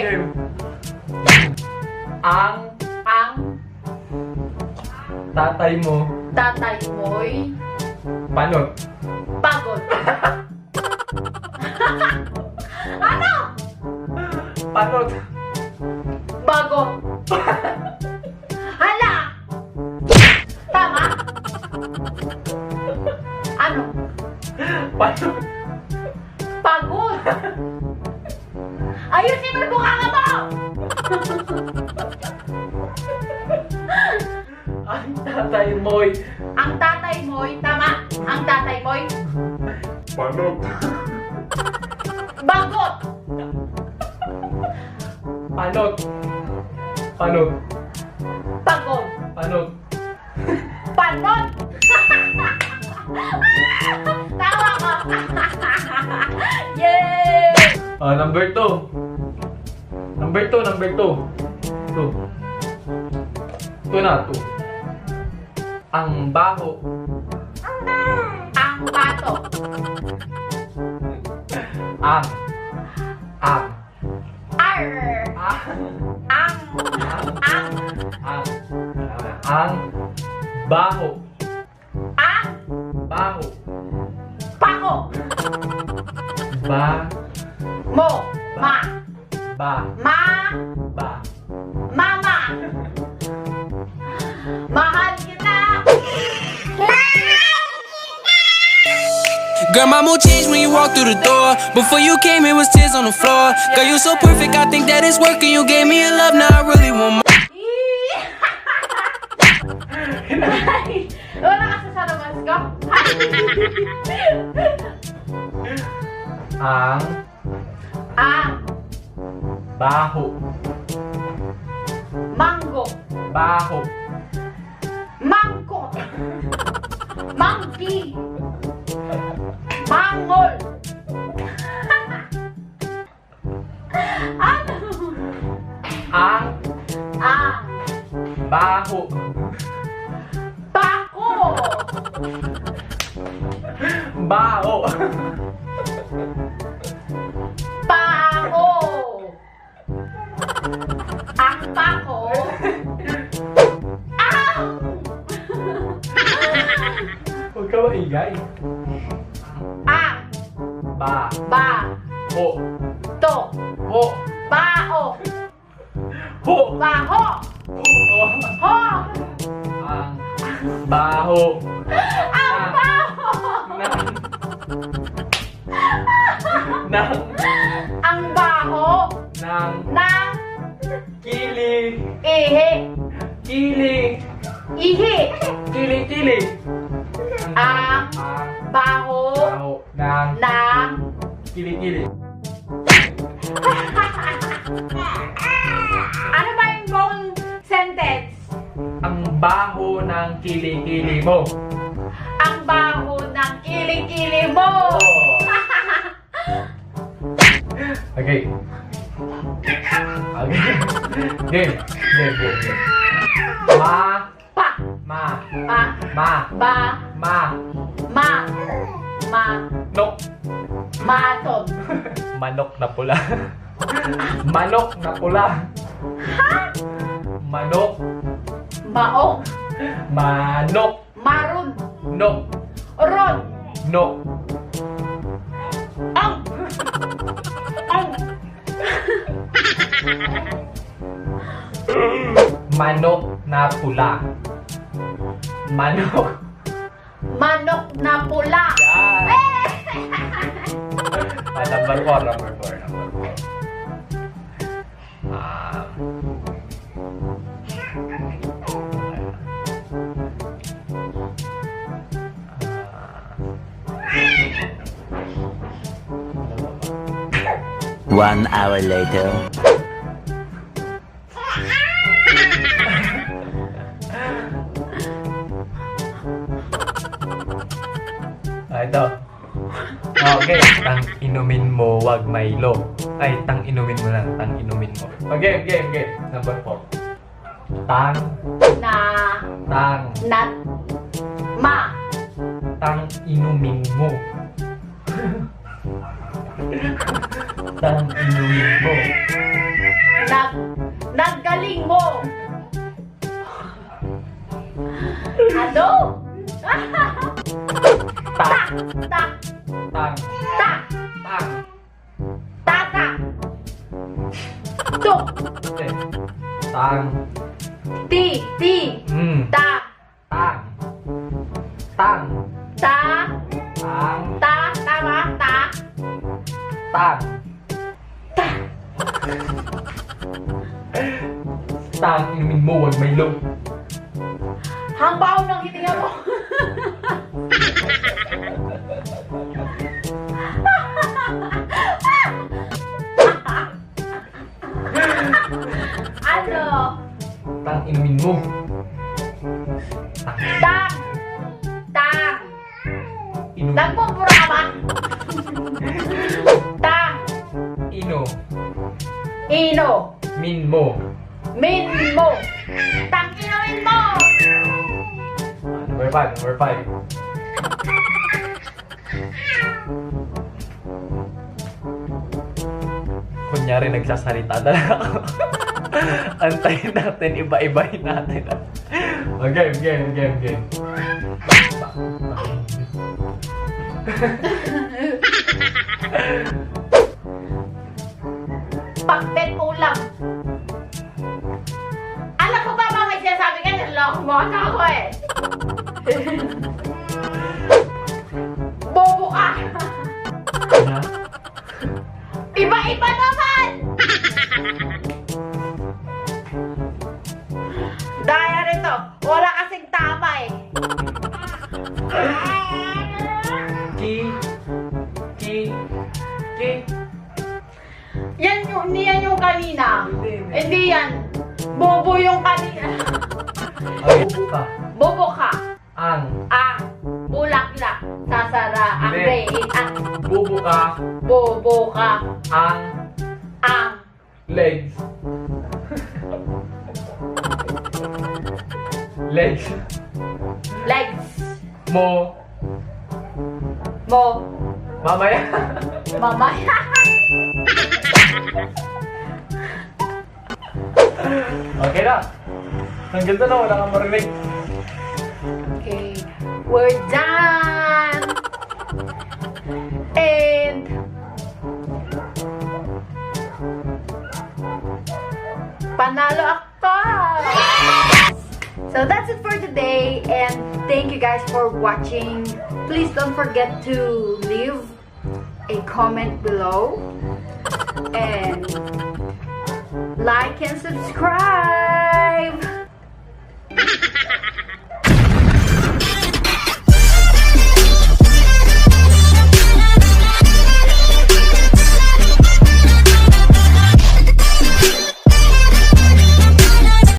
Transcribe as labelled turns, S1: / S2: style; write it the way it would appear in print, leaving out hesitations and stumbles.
S1: Game.
S2: Ang
S1: Tatay mo.
S2: tatay mo'y
S1: Panot.
S2: pagod. Ano?
S1: Panot.
S2: Bago. Hala! Tama? Ano?
S1: Panot.
S2: Pagod. Ayusin mo yung bunganga mo!
S1: Ang tatay mo'y
S2: Ang tatay mo'y, tama? Ang tatay mo'y
S1: Panot.
S2: bagot.
S1: Panot. Panot.
S2: Pagod.
S1: Panot.
S2: Panot. Tawa ko. Yay!
S1: Number 2. Number 2. Number 2. 2 na, 2. Ang baho.
S2: Ang bato.
S1: Ang.
S2: Ar.
S1: Ang.
S2: Ang.
S1: Ang baho.
S2: Ang.
S1: Baho.
S2: Pako.
S1: Ba.
S2: Mo. Ma.
S1: Ba.
S2: Ma.
S1: Ba.
S2: Mama. Mahal kita.
S3: Girl, my mood changed when you walked through the door. Before you came, it was tears on the floor. Girl, you so perfect, I think that it's working. You gave me a love, now I really want more.
S2: Wala ka sa sarabas ko?
S1: Ang
S2: Ang
S1: baho.
S2: mango.
S1: Baho.
S2: Mangkot. Monkey. Mangol. Ano?
S1: Ang
S2: Ang
S1: baho.
S2: pako.
S1: Baho.
S2: Pako. Ang pako. Ow!
S1: Huwag ka maingay.
S2: Ang
S1: Ba.
S2: ba
S1: Ho.
S2: to
S1: Ho.
S2: bao.
S1: Ho.
S2: Baho.
S1: Ho.
S2: Ho.
S1: Ang baho.
S2: Ang baho.
S1: Nang
S2: Ang baho
S1: nang
S2: ng
S1: kili
S2: ihi.
S1: kili
S2: Ihi.
S1: kili
S2: Ang baho
S1: baho nang
S2: ng
S1: kili
S2: ano ba yung buong sentence?
S1: ang baho ng kili mo.
S2: Ang baho ng kiling-kili mo.
S1: Okay. Okay. Game. Ma
S2: Pa.
S1: ma
S2: Pa.
S1: ma
S2: Ba.
S1: ma
S2: Ma. Ma.
S1: nok
S2: Maton.
S1: manok na pula. Manok na pula. Manok.
S2: Maong.
S1: Manok.
S2: Marun.
S1: Nok.
S2: Ron.
S1: Nok.
S2: Ang. Ang.
S1: Manok na pula. Manok.
S2: Manok na pula.
S1: Yan.
S2: Eh!
S1: Number 4.
S4: One hour later.
S1: Ito. Okay, tang inumin mo, wag Milo. Ay, tang inumin mo lang, tang inumin mo. Okay. Number 4. Tang,
S2: Na.
S1: tang,
S2: Nat. Ma.
S1: tang inumin mo. Tang inumin mo.
S2: Tuk.
S1: Okay. Tang.
S2: Ti. Ti. Ta.
S1: Tang. Tang.
S2: Ta.
S1: Tang.
S2: Ta. Tama. Ta.
S1: Tang.
S2: Ta.
S1: Tang, inumin mo, wag may low.
S2: Ang baho ng hininga mo. Ano?
S1: Tang, inumin mo. Tang.
S2: Tang. Tang.
S1: Inumin.
S2: Nagpupura ka ba? Tang.
S1: Ino.
S2: Ino.
S1: Min mo.
S2: Min mo. Tang inumin mo.
S1: Number 5, number 5. Kunyari nagsasalita na lang ako. Antayin natin, iba-ibahin natin. Game.
S2: Pakbet ulam. Alam ko ba mga sinasabi ka, naloko mo na ako eh. Bobo ka.
S1: Na?
S2: Iba-iba naman. Daya rito, wala kasing tama eh.
S1: Ki.
S2: Hindi yan yung kanina. Hindi yan. Bobo yung kanina.
S1: Ay, buka.
S2: Bobo ka.
S1: Ang.
S2: Bulaklak. Sasara. Ang
S1: Hindi.
S2: brain. Ang
S1: Bubuka.
S2: bobo ka.
S1: Ang. Legs. Legs.
S2: Legs.
S1: Mo. Mamaya.
S2: Mamaya.
S1: Okay na. Hanggang doon na, wala kang marinig.
S2: Okay. We're done. And panalo ako. So that's it for today, and thank you guys for watching. Please don't forget to leave a comment below and like and subscribe.